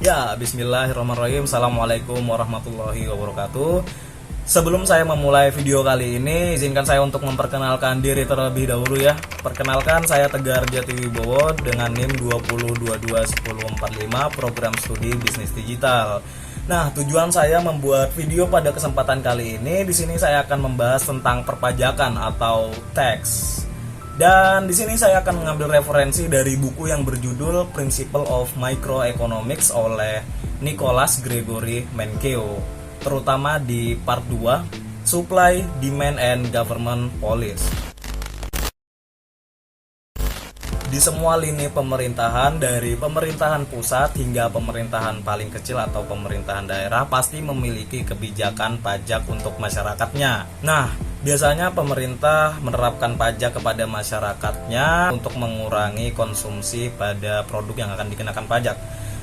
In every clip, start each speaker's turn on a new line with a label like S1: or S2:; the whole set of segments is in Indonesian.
S1: Ya, bismillahirrahmanirrahim. Assalamualaikum warahmatullahi wabarakatuh. Sebelum saya memulai video kali ini, izinkan saya untuk memperkenalkan diri terlebih dahulu ya. Perkenalkan, saya Tegar Jatiwibowo dengan NIM 20221045 program studi bisnis digital. Nah, tujuan saya membuat video pada kesempatan kali ini, di sini saya akan membahas tentang perpajakan atau tax. Dan di sini saya akan mengambil referensi dari buku yang berjudul Principle of Microeconomics oleh Nicholas Gregory Mankiw, terutama di part 2, Supply, Demand, and Government Policy. Di semua lini pemerintahan, dari pemerintahan pusat hingga pemerintahan paling kecil atau pemerintahan daerah, pasti memiliki kebijakan pajak untuk masyarakatnya. Nah, biasanya pemerintah menerapkan pajak kepada masyarakatnya untuk mengurangi konsumsi pada produk yang akan dikenakan pajak.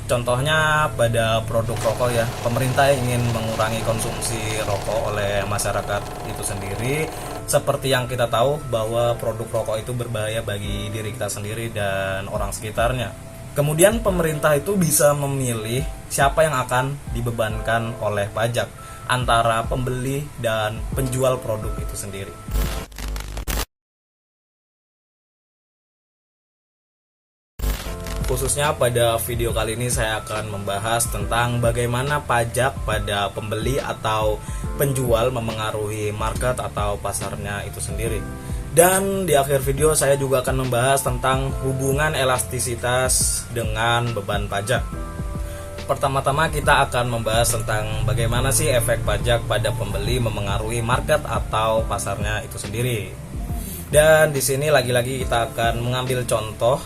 S1: Contohnya pada produk rokok ya, pemerintah ingin mengurangi konsumsi rokok oleh masyarakat itu sendiri. Seperti yang kita tahu bahwa produk rokok itu berbahaya bagi diri kita sendiri dan orang sekitarnya. Kemudian pemerintah itu bisa memilih siapa yang akan dibebankan oleh pajak antara pembeli dan penjual produk itu sendiri. Khususnya pada video kali ini saya akan membahas tentang bagaimana pajak pada pembeli atau penjual memengaruhi market atau pasarnya itu sendiri. Dan di akhir video saya juga akan membahas tentang hubungan elastisitas dengan beban pajak. Pertama-tama kita akan membahas tentang bagaimana sih efek pajak pada pembeli memengaruhi market atau pasarnya itu sendiri. Dan di sini lagi-lagi kita akan mengambil contoh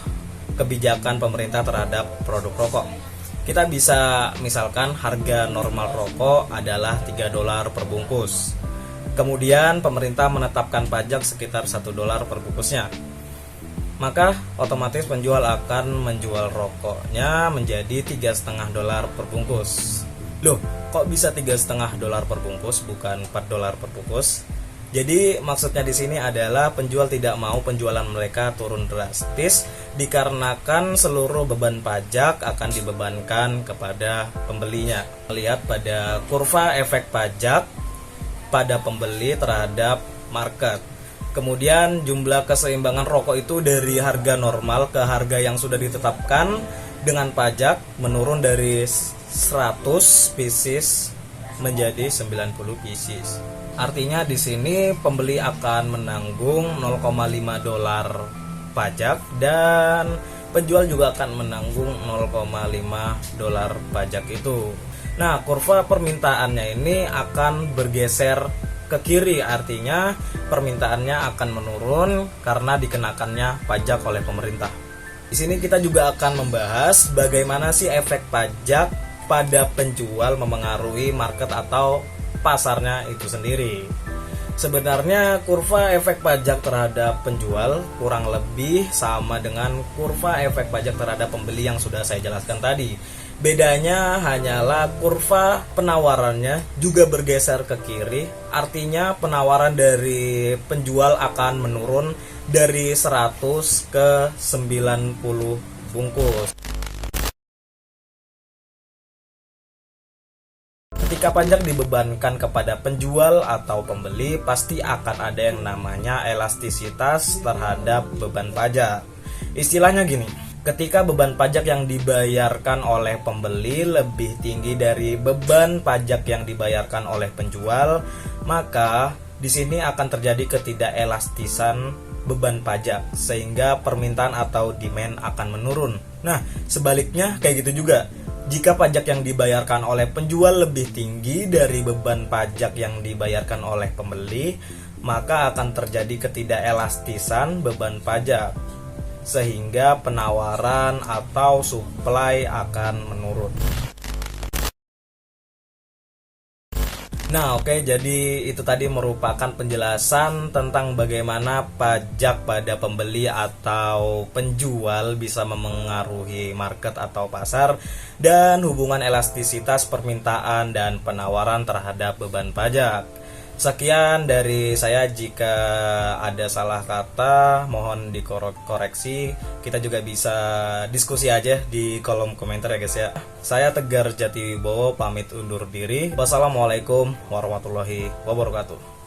S1: kebijakan pemerintah terhadap produk rokok. Kita bisa misalkan harga normal rokok adalah $3 per bungkus. Kemudian pemerintah menetapkan pajak sekitar $1 per bungkusnya. Maka otomatis penjual akan menjual rokoknya menjadi $3,5 per bungkus. Loh, kok bisa $3,5 per bungkus bukan $4 per bungkus? Jadi maksudnya di sini adalah penjual tidak mau penjualan mereka turun drastis dikarenakan seluruh beban pajak akan dibebankan kepada pembelinya. Lihat pada kurva efek pajak pada pembeli terhadap market. Kemudian jumlah keseimbangan rokok itu dari harga normal ke harga yang sudah ditetapkan dengan pajak menurun dari 100 pieces menjadi 90 pieces. Artinya di sini pembeli akan menanggung $0,5 pajak dan penjual juga akan menanggung $0,5 pajak itu. Nah, kurva permintaannya ini akan bergeser ke kiri, artinya permintaannya akan menurun karena dikenakannya pajak oleh pemerintah. Di sini kita juga akan membahas bagaimana sih efek pajak pada penjual memengaruhi market atau pasarnya itu sendiri. Sebenarnya kurva efek pajak terhadap penjual kurang lebih sama dengan kurva efek pajak terhadap pembeli yang sudah saya jelaskan tadi. Bedanya hanyalah kurva penawarannya juga bergeser ke kiri, artinya penawaran dari penjual akan menurun dari 100 ke 90 bungkus. Ketika pajak dibebankan kepada penjual atau pembeli, pasti akan ada yang namanya elastisitas terhadap beban pajak. Istilahnya gini, ketika beban pajak yang dibayarkan oleh pembeli lebih tinggi dari beban pajak yang dibayarkan oleh penjual, maka di sini akan terjadi ketidakelastisan beban pajak sehingga permintaan atau demand akan menurun. Nah, sebaliknya kayak gitu juga. Jika pajak yang dibayarkan oleh penjual lebih tinggi dari beban pajak yang dibayarkan oleh pembeli, maka akan terjadi ketidakelastisan beban pajak, sehingga penawaran atau supply akan menurun. Nah oke, jadi itu tadi merupakan penjelasan tentang bagaimana pajak pada pembeli atau penjual bisa memengaruhi market atau pasar, dan hubungan elastisitas permintaan dan penawaran terhadap beban pajak. Sekian dari saya, jika ada salah kata mohon dikoreksi. Kita juga bisa diskusi aja di kolom komentar ya guys ya. Saya Tegar Jatiwibowo pamit undur diri. Wassalamualaikum warahmatullahi wabarakatuh.